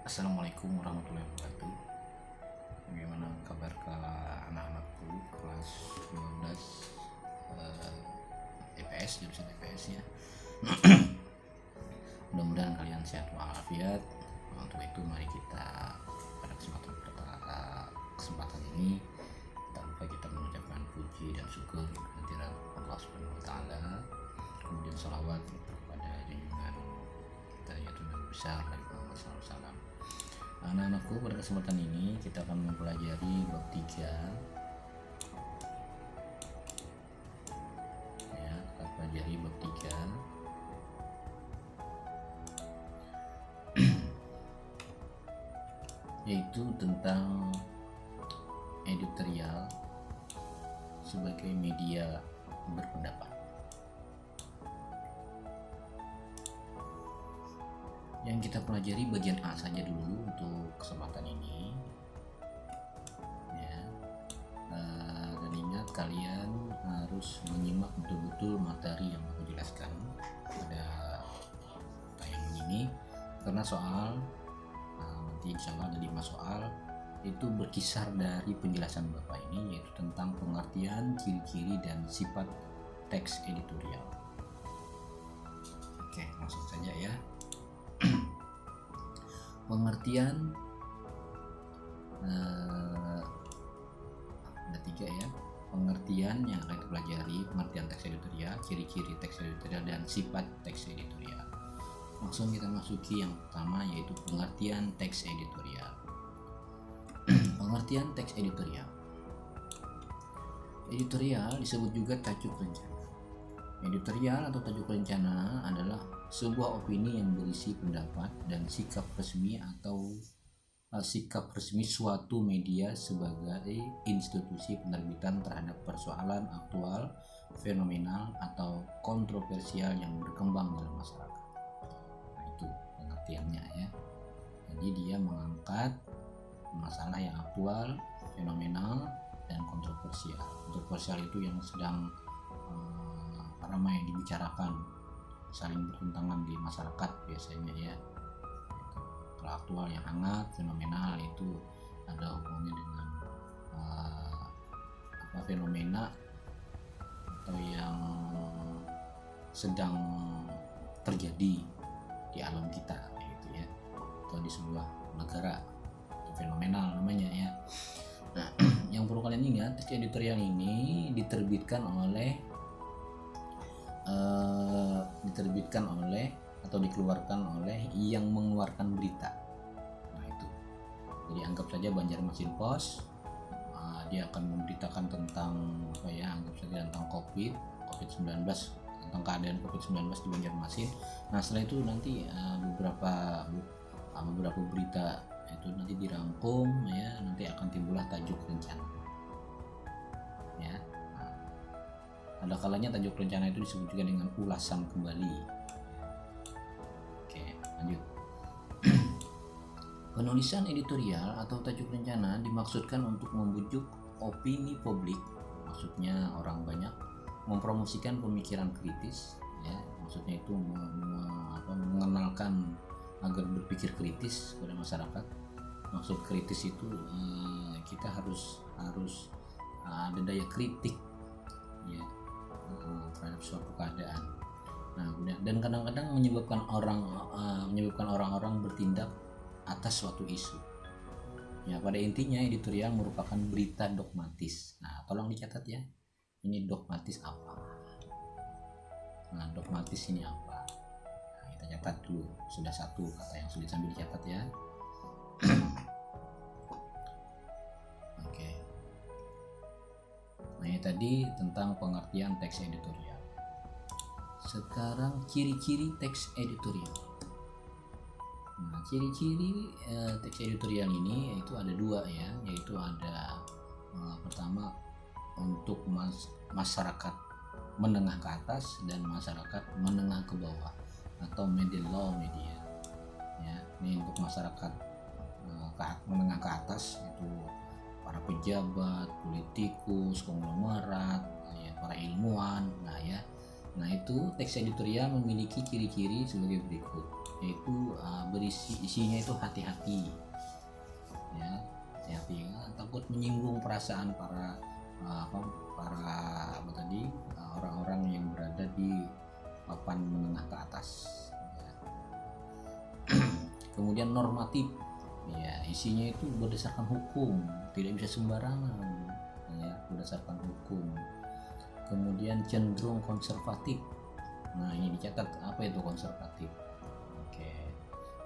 Assalamualaikum warahmatullahi wabarakatuh. Bagaimana kabar ke anak-anakku kelas 12 EPS, jurusan EPS ya. Mudah-mudahan kalian sehat walafiat. Untuk itu mari kita pada kesempatan ini tak lupa kita mengucapkan puji dan syukur kehadirat Allah Subhanahu wa taala. Kemudian salawat kepada junjungan kita yaitu Nabi besar Nabi Muhammad SAW. Anak-anakku, pada kesempatan ini kita akan mempelajari bab 3 ya, kita pelajari bab 3 yaitu tentang editorial sebagai media berpendapat. Yang kita pelajari bagian A saja dulu untuk kesempatan ini ya. Dan ingat, kalian harus menyimak betul-betul materi yang aku jelaskan pada tayangan ini, karena soal nanti insya Allah ada 5 soal itu berkisar dari penjelasan Bapak ini, yaitu tentang pengertian, ciri-ciri, dan sifat teks editorial. Oke, langsung saja ya. Pengertian ada 3 ya. Pengertian yang akan kita pelajari: pengertian teks editorial, ciri-ciri teks editorial, dan sifat teks editorial. Langsung kita masuki yang pertama, yaitu pengertian teks editorial. Pengertian teks editorial. Editorial disebut juga tajuk rencana. Editorial atau tajuk rencana adalah sebuah opini yang berisi pendapat dan sikap resmi atau sikap resmi suatu media sebagai institusi penerbitan terhadap persoalan aktual, fenomenal, atau kontroversial yang berkembang dalam masyarakat. Nah, itu pengertiannya ya. Jadi dia mengangkat masalah yang aktual, fenomenal, dan kontroversial. Kontroversial itu yang sedang ramai dibicarakan, saling bertentangan di masyarakat biasanya ya. Kalau aktual yang hangat, fenomenal itu ada hubungannya dengan fenomena atau yang sedang terjadi di alam kita gitu ya, atau di sebuah negara. Itu fenomenal namanya ya. Nah, yang perlu kalian ingat, teks editorial ini diterbitkan oleh atau dikeluarkan oleh yang mengeluarkan berita. Nah itu, jadi anggap saja Banjarmasin Post, dia akan memberitakan tentang anggap saja tentang COVID-19, tentang keadaan COVID-19 di Banjarmasin. Nah setelah itu nanti beberapa berita itu nanti dirangkum ya, nanti akan timbullah tajuk rencana ya. Ada kalanya tajuk rencana itu disebut juga dengan ulasan kembali. Oke, lanjut. Penulisan editorial atau tajuk rencana dimaksudkan untuk membujuk opini publik, maksudnya orang banyak, mempromosikan pemikiran kritis ya, maksudnya itu mengenalkan agar berpikir kritis pada masyarakat. Maksud kritis itu kita harus ada daya kritik ya terhadap suatu keadaan. Nah, dan kadang-kadang menyebabkan orang-orang bertindak atas suatu isu. Ya, pada intinya editorial merupakan berita dogmatis. Nah, tolong dicatat ya. Ini dogmatis apa? Nah, dogmatis ini apa? Nah, kita catat dulu. Sudah satu kata yang sulit sambil dicatat ya. Oke. Nah, ini tadi tentang pengertian teks editorial. Sekarang ciri-ciri teks editorial. Nah, ciri-ciri teks editorial ini itu ada 2 ya, yaitu ada pertama untuk masyarakat menengah ke atas dan masyarakat menengah ke bawah atau middle low media. Ya, ini untuk masyarakat menengah ke atas itu para pejabat, politikus, konglomerat, ya, para ilmuwan. Nah itu teks editorial memiliki ciri-ciri sebagai berikut, yaitu isinya itu hati-hati ya, hati-hati ya, takut menyinggung perasaan para orang-orang yang berada di papan menengah ke atas ya. Kemudian normatif ya, isinya itu berdasarkan hukum, tidak bisa sembarangan ya, berdasarkan hukum. Kemudian cenderung konservatif. Nah, ini dicatat apa itu konservatif. Oke.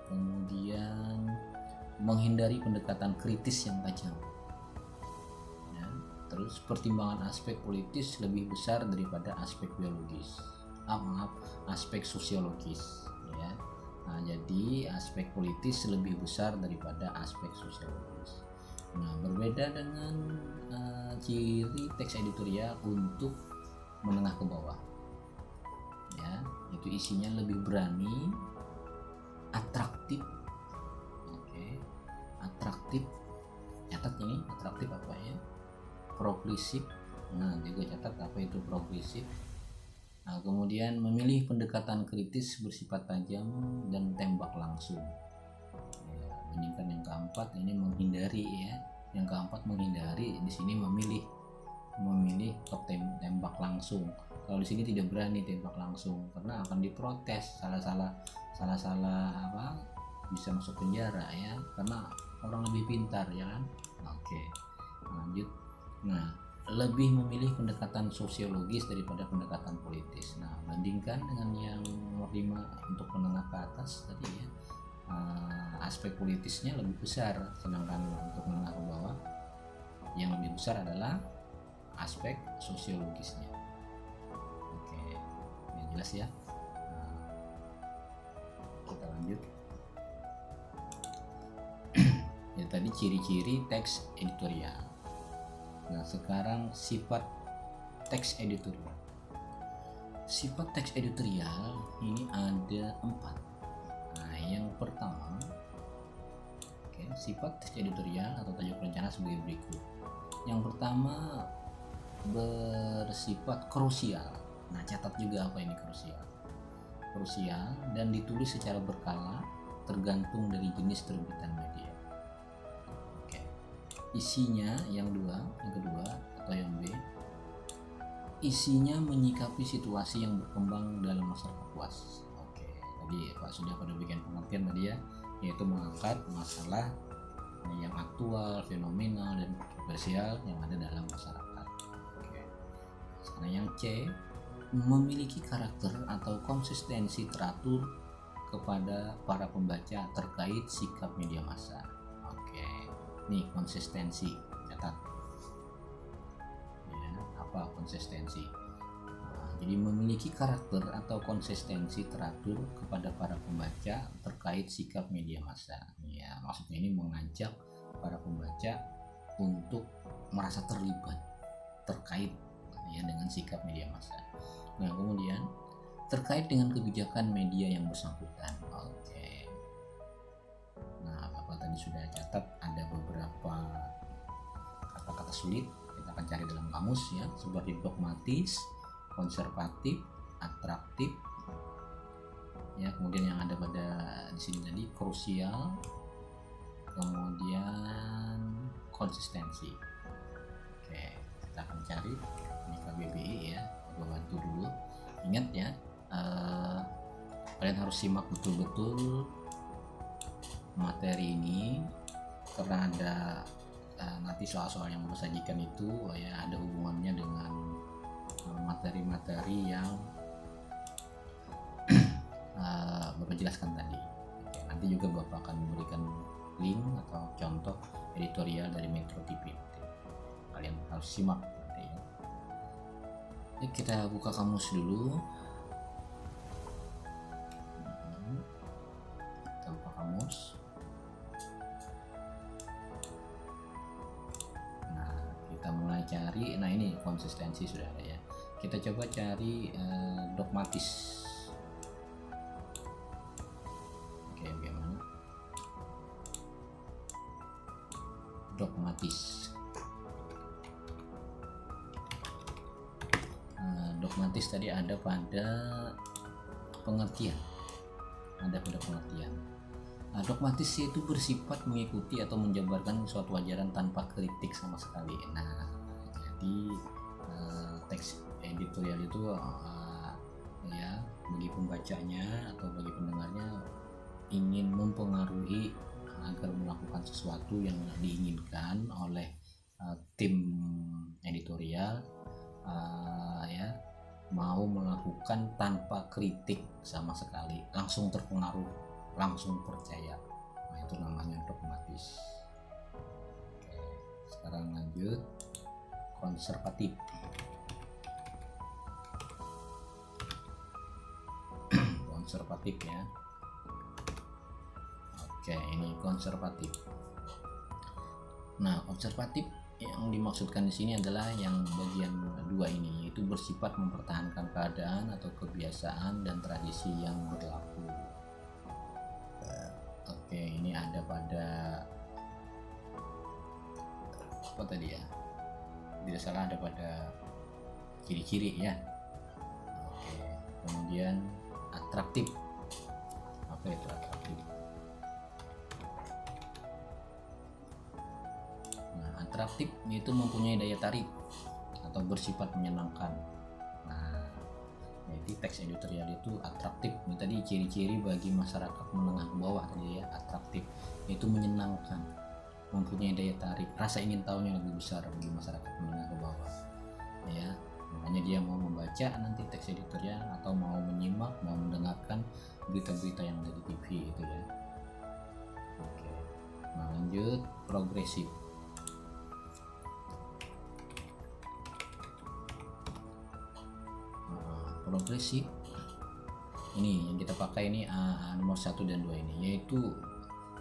Kemudian menghindari pendekatan kritis yang tajam. Ya. Terus pertimbangan aspek politis lebih besar daripada aspek biologis. Aspek sosiologis ya. Nah, jadi aspek politis lebih besar daripada aspek sosiologis. Nah, berbeda dengan ciri teks editorial untuk menengah ke bawah ya, itu isinya lebih berani, atraktif. Oke. Atraktif, catat ini atraktif apa ya, progresif. Nah, juga catat apa itu progresif. Nah, kemudian memilih pendekatan kritis bersifat tajam dan tembak langsung ya. Bandingkan yang keempat ini menghindari ya, yang keempat menghindari, di sini memilih tembak langsung. Kalau di sini tidak berani tembak langsung karena akan diprotes, salah apa bisa masuk penjara ya, karena orang lebih pintar ya kan. Oke, lanjut. Nah, lebih memilih pendekatan sosiologis daripada pendekatan politis. Nah, bandingkan dengan yang nomor 5 untuk menengah ke atas tadi ya, aspek politisnya lebih besar, sedangkan untuk menengah ke bawah yang lebih besar adalah aspek sosiologisnya. Oke, ini jelas ya. Nah, kita lanjut. Ya, tadi ciri-ciri teks editorial. Nah, sekarang sifat teks editorial. Sifat teks editorial ini ada 4. Nah, yang pertama, sifat teks editorial atau tajuk rencana sebagai berikut. Yang pertama, bersifat krusial. Nah, catat juga apa ini krusial. Krusial dan ditulis secara berkala tergantung dari jenis terbitan media. Oke. Isinya yang kedua atau yang B, isinya menyikapi situasi yang berkembang dalam masyarakat luas. Oke, tadi Pak sudah pada bagian pengertian tadi ya, yaitu mengangkat masalah yang aktual, fenomenal dan kontroversial yang ada dalam masyarakat. Nah, yang C, memiliki karakter atau konsistensi teratur kepada para pembaca terkait sikap media massa. Oke, nih konsistensi, catat. Ya, apa konsistensi? Nah, jadi memiliki karakter atau konsistensi teratur kepada para pembaca terkait sikap media massa. Ya, maksudnya ini mengajak para pembaca untuk merasa terlibat terkait ya dengan sikap media massa. Nah, kemudian terkait dengan kebijakan media yang bersangkutan. Oke. Nah, Bapak tadi sudah catat ada beberapa kata-kata sulit, kita akan cari dalam kamus ya, seperti dogmatis, konservatif, atraktif. Ya, kemudian yang ada pada di sini tadi krusial, kemudian konsistensi. Oke, kita akan cari ini KBBI ya, gue bantu dulu. Ingat ya, kalian harus simak betul-betul materi ini karena ada nanti soal-soal yang mau sajikan itu ya ada hubungannya dengan materi-materi yang Bapak jelaskan tadi. Oke, nanti juga Bapak akan memberikan link atau contoh editorial dari Metro TV. Kalian harus simak. Kita buka kamus dulu. Kita buka kamus. Nah, kita mulai cari. Nah, ini konsistensi sudah ada ya. Kita coba cari dogmatis. Oke, bagaimana? Dogmatis. Dogmatis tadi ada pada pengertian, Nah, dogmatis itu bersifat mengikuti atau menjabarkan suatu ajaran tanpa kritik sama sekali. Nah, jadi teks editorial itu ya bagi pembacanya atau bagi pendengarnya ingin mempengaruhi agar melakukan sesuatu yang diinginkan oleh tim editorial, ya mau melakukan tanpa kritik sama sekali, langsung terpengaruh, langsung percaya. Nah, itu namanya dogmatis. Oke, sekarang lanjut konservatif. Konservatif ya. Oke, ini konservatif. Nah, konservatif yang dimaksudkan di sini adalah yang bagian dua ini, yaitu bersifat mempertahankan keadaan atau kebiasaan dan tradisi yang berlaku. Oke, ini ada pada apa tadi ya? Tidak salah ada pada ciri-ciri ya. Oke, kemudian atraktif. Apa itu atraktif? Nah, atraktif itu mempunyai daya tarik atau bersifat menyenangkan. Nah, jadi teks editorial itu atraktif. Ini tadi ciri-ciri bagi masyarakat menengah ke bawah tadi ya, atraktif itu menyenangkan, mempunyai daya tarik, rasa ingin tahunya lebih besar bagi masyarakat menengah ke bawah. Ya, makanya dia mau membaca nanti teks editorial atau mau menyimak, mau mendengarkan berita-berita yang ada di TV itu ya. Oke. Nah, lanjut progresif. Progresif ini yang kita pakai ini nomor 1 dan 2 ini, yaitu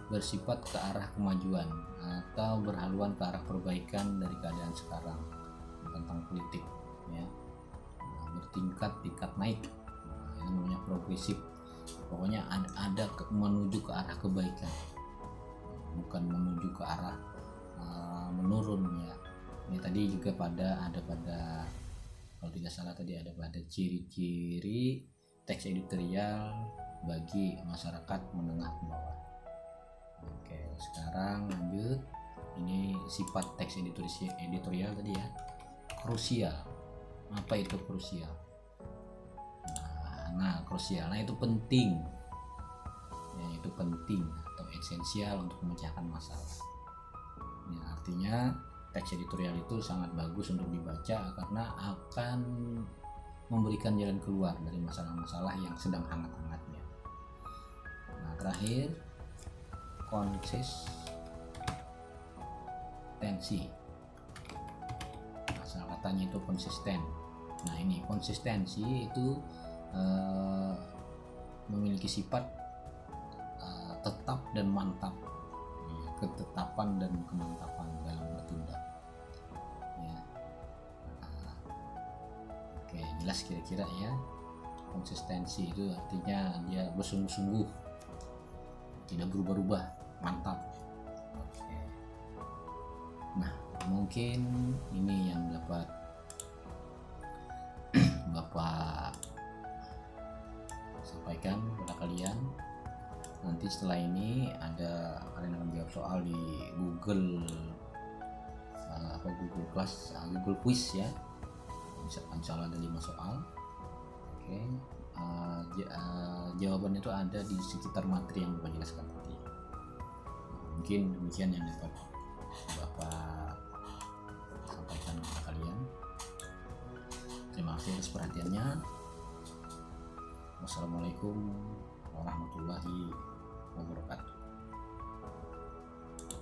bersifat ke arah kemajuan atau berhaluan ke arah perbaikan dari keadaan sekarang tentang politik ya. Bertingkat naik. Ini namanya progresif. Pokoknya ada menuju ke arah kebaikan, bukan menuju ke arah menurun ya. Ini tadi juga ada pada kalau tidak salah tadi ada pada ciri-ciri teks editorial bagi masyarakat menengah ke bawah. Oke, sekarang lanjut. Ini sifat teks editorial tadi ya. Krusial. Apa itu krusial? Nah, krusial. Nah, itu penting. Ya, itu penting atau esensial untuk memecahkan masalah. Ya, artinya teks editorial itu sangat bagus untuk dibaca karena akan memberikan jalan keluar dari masalah-masalah yang sedang hangat-hangatnya. Nah, terakhir konsistensi. Asal katanya itu konsisten. Nah, ini konsistensi itu memiliki sifat tetap dan mantap, ketetapan dan kemantapan dalam bertindak ya. Oke, jelas kira-kira ya. Konsistensi itu artinya dia bersungguh-sungguh, tidak berubah-ubah, mantap. Oke. Nah, mungkin ini yang dapat Bapak sampaikan kepada kalian. Nanti setelah ini kalian akan jawab soal di Google Google Class, Google Quiz ya. Insya Allah ada 5 soal. Oke. Jawaban itu ada di sekitar materi yang Bapak jelaskan tadi. Mungkin demikian yang dapat Bapak sampaikan kepada kalian. Terima kasih atas perhatiannya. Wassalamualaikum